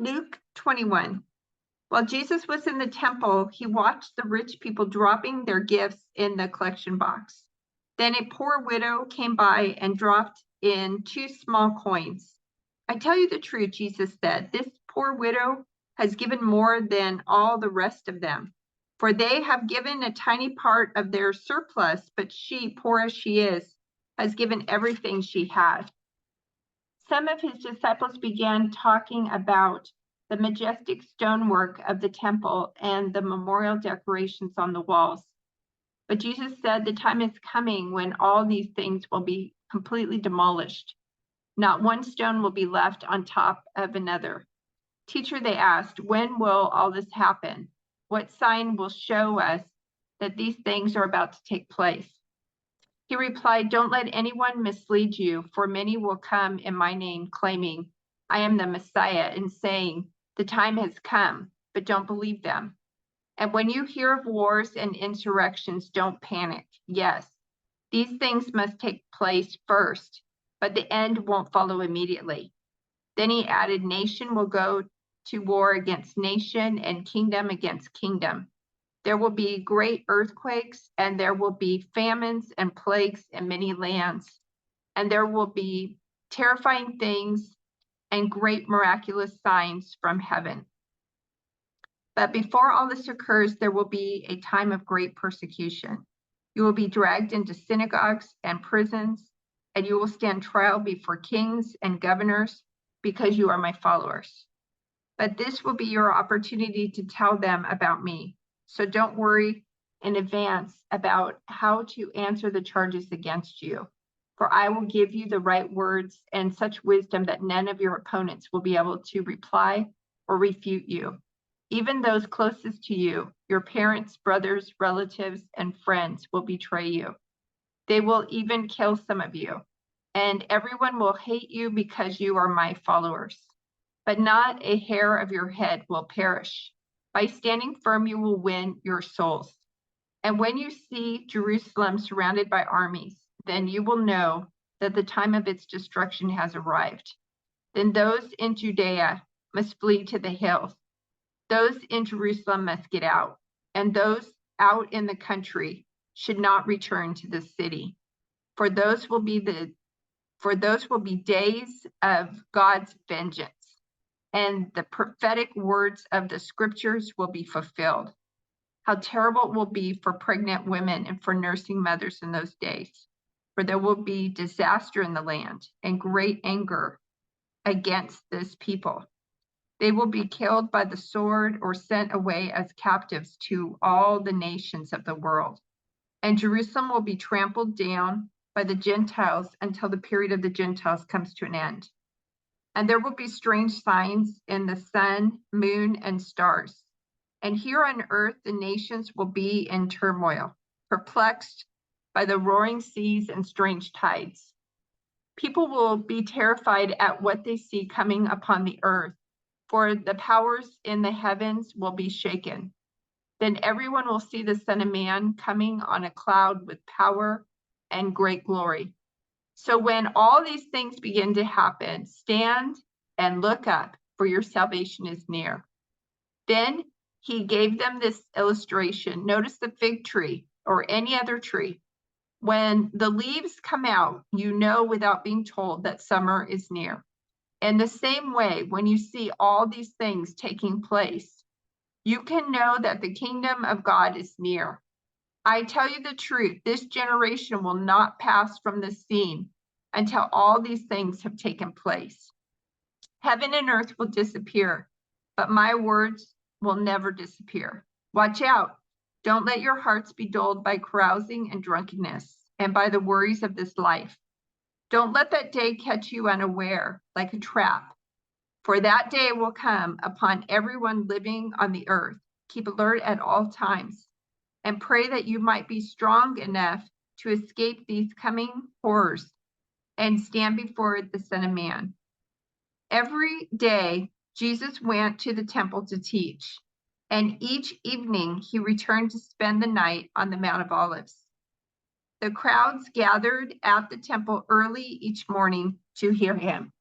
Luke 21. While Jesus was in the temple, he watched the rich people dropping their gifts in the collection box. Then a poor widow came by and dropped in 2 small coins. I tell you the truth, Jesus said, this poor widow has given more than all the rest of them, for they have given a tiny part of their surplus, but she, poor as she is, has given everything she had. Some of his disciples began talking about the majestic stonework of the temple and the memorial decorations on the walls. But Jesus said the time is coming when all these things will be completely demolished. Not one stone will be left on top of another. Teacher, they asked, when will all this happen? What sign will show us that these things are about to take place? He replied, don't let anyone mislead you, for many will come in my name claiming, I am the Messiah, and saying, the time has come, but don't believe them. And when you hear of wars and insurrections, don't panic. Yes, these things must take place first, but the end won't follow immediately. Then he added, nation will go to war against nation and kingdom against kingdom. There will be great earthquakes, and there will be famines and plagues in many lands, and there will be terrifying things and great miraculous signs from heaven. But before all this occurs, there will be a time of great persecution. You will be dragged into synagogues and prisons, and you will stand trial before kings and governors because you are my followers. But this will be your opportunity to tell them about me. So don't worry in advance about how to answer the charges against you, for I will give you the right words and such wisdom that none of your opponents will be able to reply or refute you. Even those closest to you, your parents, brothers, relatives, and friends will betray you. They will even kill some of you, and everyone will hate you because you are my followers. But not a hair of your head will perish. By standing firm, you will win your souls. And when you see Jerusalem surrounded by armies, then you will know that the time of its destruction has arrived. Then those in Judea must flee to the hills. Those in Jerusalem must get out, and those out in the country should not return to the city. For those will be days of God's vengeance, and the prophetic words of the scriptures will be fulfilled. How terrible it will be for pregnant women and for nursing mothers in those days, for there will be disaster in the land and great anger against this people. They will be killed by the sword or sent away as captives to all the nations of the world. And Jerusalem will be trampled down by the Gentiles until the period of the Gentiles comes to an end. And there will be strange signs in the sun, moon, and stars. And here on earth, the nations will be in turmoil, perplexed by the roaring seas and strange tides. People will be terrified at what they see coming upon the earth, for the powers in the heavens will be shaken. Then everyone will see the Son of Man coming on a cloud with power and great glory. So when all these things begin to happen, stand and look up, for your salvation is near. Then he gave them this illustration. Notice the fig tree or any other tree. When the leaves come out, you know without being told that summer is near. In the same way, when you see all these things taking place, you can know that the kingdom of God is near. I tell you the truth, this generation will not pass from the scene until all these things have taken place. Heaven and earth will disappear, but my words will never disappear. Watch out. Don't let your hearts be dulled by carousing and drunkenness and by the worries of this life. Don't let that day catch you unaware like a trap, for that day will come upon everyone living on the earth. Keep alert at all times and pray that you might be strong enough to escape these coming horrors and stand before the Son of Man. Every day, Jesus went to the temple to teach, and each evening he returned to spend the night on the Mount of Olives. The crowds gathered at the temple early each morning to hear him.